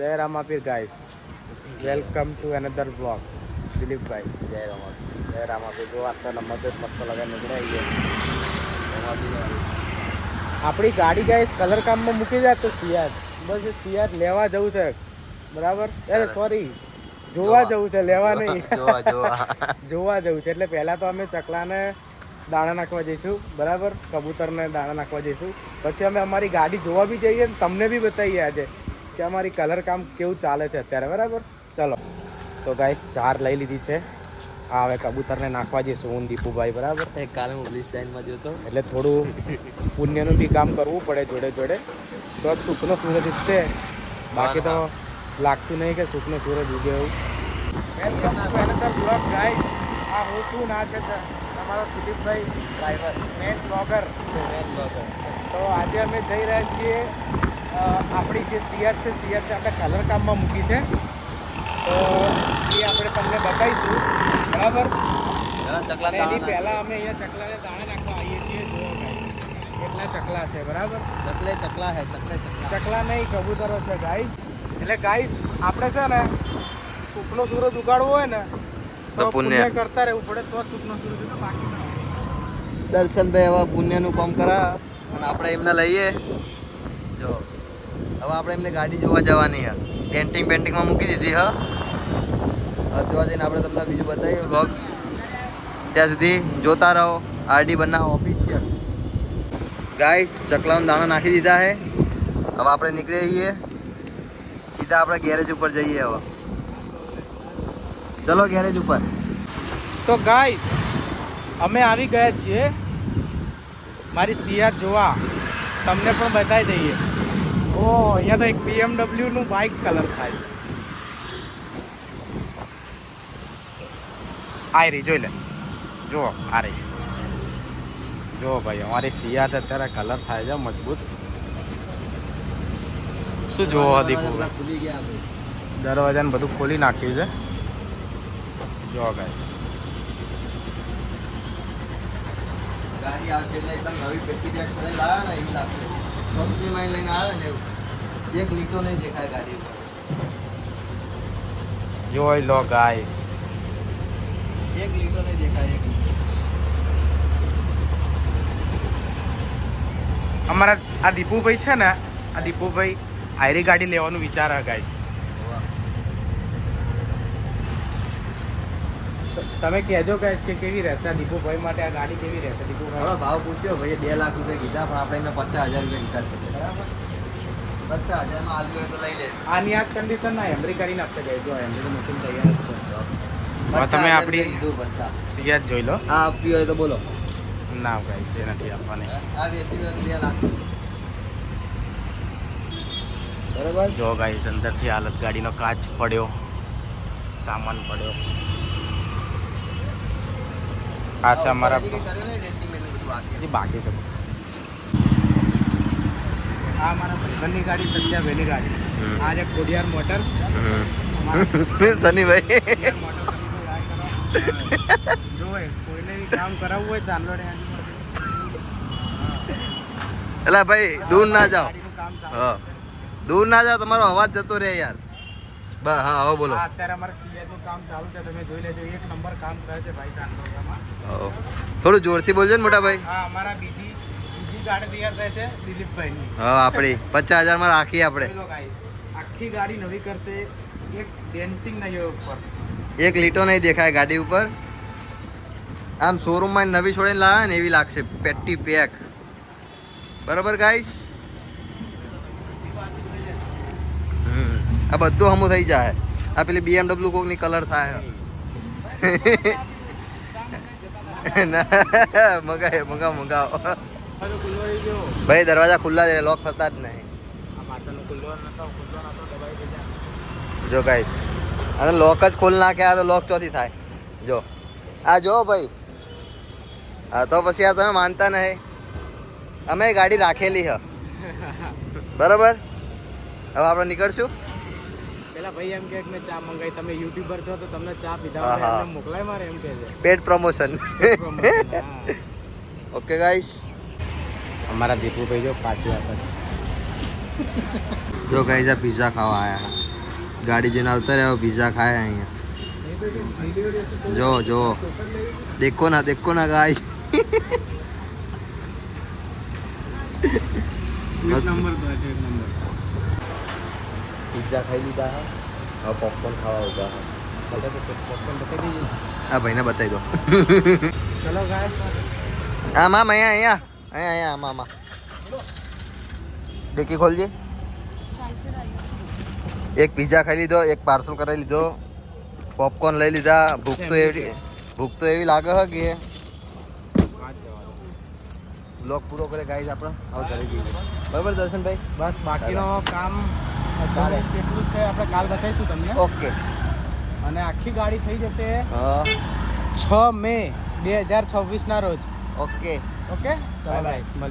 જય Ramapir guys, welcome to another blog. Dilipbhai જય રામાપીર. જો આટલા નંબર પ્લેટ મસ્ત લગાવી નીકળાઈ ગયા. આપણી ગાડી ગાઈસ કલર કામમાં મૂકી જાય તો સિયાર, બસ એ સિયાર લેવા જવું છે બરાબર. અરે સોરી, જોવા જવું છે, લેવા નહીં. જોવા જવું છે. એટલે પહેલાં તો અમે ચકલાને દાણા નાખવા જઈશું બરાબર, કબૂતરને દાણા નાખવા જઈશું. પછી અમે અમારી ગાડી જોવા બી જઈએ ને તમને બી બતાવીએ આજે કે અમારી કલર કામ કેવું ચાલે છે અત્યારે બરાબર. ચલો તો ગાઈસ 4 લઈ લીધી છે. હા, હવે કબૂતરને નાખવા જઈશું હું દીપુભાઈ બરાબર. કાલે હું બ્લીચ ટાઈમમાં જોતો એટલે થોડું પુણ્યનું બી કામ કરવું પડે જોડે જોડે, તો સુખનો સૂરજ ઉગશે. બાકી તો લાગતું નહીં કે સુખનો સૂરજ ઉગે એવું. ગાઈસ આ હું છું ના છે તમારો દિલીપભાઈ ડ્રાઈવર, મેન બ્લોગર. તો આજે અમે જઈ રહ્યા છીએ આપણી જે સિયાર છે, સિયારને આપણે કલર કામમાં મૂકી છે, તો એ આપણે તમને બતાવીશું બરાબર. એની પહેલાં અમે અહીંયા ચકલાને દાણા નાખવા આવીએ છીએ. જો એટલા ચકલા છે બરાબર. ચકલા નહીં, કબૂતરો છે ગાઈસ. એટલે ગાઈસ આપણે છે ને સુખનો સૂરજ ઉગાડવો હોય ને તો પુણ્ય કરતા રહેવું પડે, તો જ સુખનો સૂરજ ઉગે, બાકી ના. દર્શનભાઈ હવે પુણ્યનું કામ કરા અને આપણે એમને લઈએ. જો હવે આપણે એમને ગાડી જોવા જવાની હા, પેન્ટિંગમાં મૂકી દીધી હા. જોવા જઈને આપણે તમને બીજું બતાવીએ વ્લોગ. ત્યાં સુધી જોતા રહો. આરડી બનાવો ઓફિશિયલ. ગાઈસ ચકલાનો દાણા નાખી દીધા છે. હવે આપણે નીકળી જઈએ સીધા આપણે ગેરેજ ઉપર જઈએ. હવે ચલો ગેરેજ ઉપર. તો ગાઈસ અમે આવી ગયા છીએ મારી સિયાર જોવા, તમને પણ બતાવી દઈએ. ઓહ, અહીંયા તો એક BMW નું બાઇક કલર થાય છે. આ રહી, જોઈ લે, જુઓ આ રહી. જુઓ ભાઈ, અમારી સિયાર અત્યારે કલર થાય છે મજબૂત. શું જોવો દીપુ, ખુલી ગયા દરવાજાને બધું ખોલી નાખ્યું છે. જો ગાઈસ ગાડી આવશે એટલે એકદમ નવી પેટી જે છોડે લાવે ને એવી લાગશે. કંપનીમાં લઈને આવે ને એવું. એક લીટો નહીં દેખાય ગાડી ઉપર. જોઈ લો ગાઈસ, એક લીટો નહીં દેખાય. એક લીટો. અમારા આ દીપુભાઈ છે ને, આ દીપુભાઈ આયરી ગાડી લેવાનું વિચાર હે ગાઈસ. તમે કહેજો ગાઈસ કે કેવી રહેશે આ દીપુભાઈ માટે, આ ગાડી કેવી રહેશે થોડો દીપુભાઈ. ભાવ પૂછ્યો ભાઈ, 2 લાખ રૂપિયા કીધા પણ આપણે એમને 50,000 રૂપિયા કીધા છે. બરાબર. 50,000 માં આલ્યું હોય તો લઈ લે. આની આ કન્ડિશન ના હેમરી કરીને આપશે ગાઈસ. જો હેમરી મશીન તૈયાર જ છે. હવે તમે 50,000 આપણી કીધું 50. સિયાર જોઈ લો. આ આપવી હોય તો બોલો. ના ગાઈસ એ નથી આપવાની. આ વેચવી હોય તો 2 લાખ. બરોબર. જો ગાઈસ અંદરથી હાલત, ગાડીનો કાચ પડ્યો, સામાન પડ્યો. આ છે અમારા બાકી છે. આ અમારા ભાઈબંધની ગાડી, સત્યાભાઈની ગાડી. આ છે ખોડિયાર મોટર્સ. સનીભાઈ જો કોઈને બી કામ કરાવવું હોય ચાંદોડે એલા ભાઈ દૂર ના જાઓ. ગાડીનું કામ ચાલુ હા, દૂર ના જાઓ, તમારો અવાજ જતો રહે યાર. બસ હા, હવે બોલો. છે. અત્યારે અમારા સીએનું કામ ચાલુ છે, તમે જોઈ લેજો. એક નંબર કામ કરે છે ભાઈ ચાંદોડામાં. થોડું જોરથી બોલજો ને મોટા ભાઈ. હા, અમારા બીજી ગાડી તૈયાર થાય છે દિલીપભાઈની. હા, આપણી 50,000 માં રાખીએ આપણે. જોઈ લો guys, આખી ગાડી નવી કરશે, એક ડેન્ટિંગ નહીં હોય ઉપર. એક લીટો નહીં દેખાય ગાડી ઉપર. આમ શોરૂમમાં નવી છોડીને લાવે ને એવી લાગશે, પેટી પેક. બરાબર ગાઈસ. આ બધું હમું થઈ જાય. આ પેલી BMW કોકની કલર થાય. મંગાવો ભાઈ. દરવાજા ખુલ્લા જ રહે, લોક થતા જ નહીં. આ પાછળનો ખુલ્લો નતો દબાઈ દેજા. જો ગાઈસ આ લોક જ ખોલ નાખ્યા તો લોક ચોથી થાય. જો આ જો ભાઈ. હા તો પછી આ તમે માનતા નહીં. અમે ગાડી રાખેલી હ બરાબર. હવે આપણે નીકળશું. પેલા ભાઈ એમ કે મેં ચા મંગાઈ, તમે યુટ્યુબર છો તો તમને ચા પીધા વગર એમને મોકલાય મારે, એમ કે છે. Paid promotion. Okay guys. અમારા દીપુભાઈ જો પાછી આપે છે. જો ગાઈસ આ પિઝા ખાવા આયા. ગાડી જોઈને આવતા રહ્યો પિઝા ખાય અહીંયા જો જો દેખો ના ગાઈસ મસ્ત પિઝા ખાઈ લીધા હા હવે પોપકોર્ન ખાવા ઉભા હા ભાઈને બતાવી દો ચલો ગાય હા મામ અહીંયા મામા ડેકી ખોલજે એક પિઝા ખાઈ લીધો એક પાર્સલ કરાવી લીધો પોપકોર્ન લઈ લીધા ભૂખ તો એવી લાગે છે કે બ્લોગ પૂરો કરે ગાઈસ આપણે હવે ઘરે જઈએ બરાબર દર્શનભાઈ બસ બાકીનો કામ કાલે કેટલું છે આપણે કાલ બતાવીશું તમને ઓકે અને આખી ગાડી થઈ જશે હા 6 મે 2026 ના રોજ ઓકે ઓકે ચલો ગાઈસ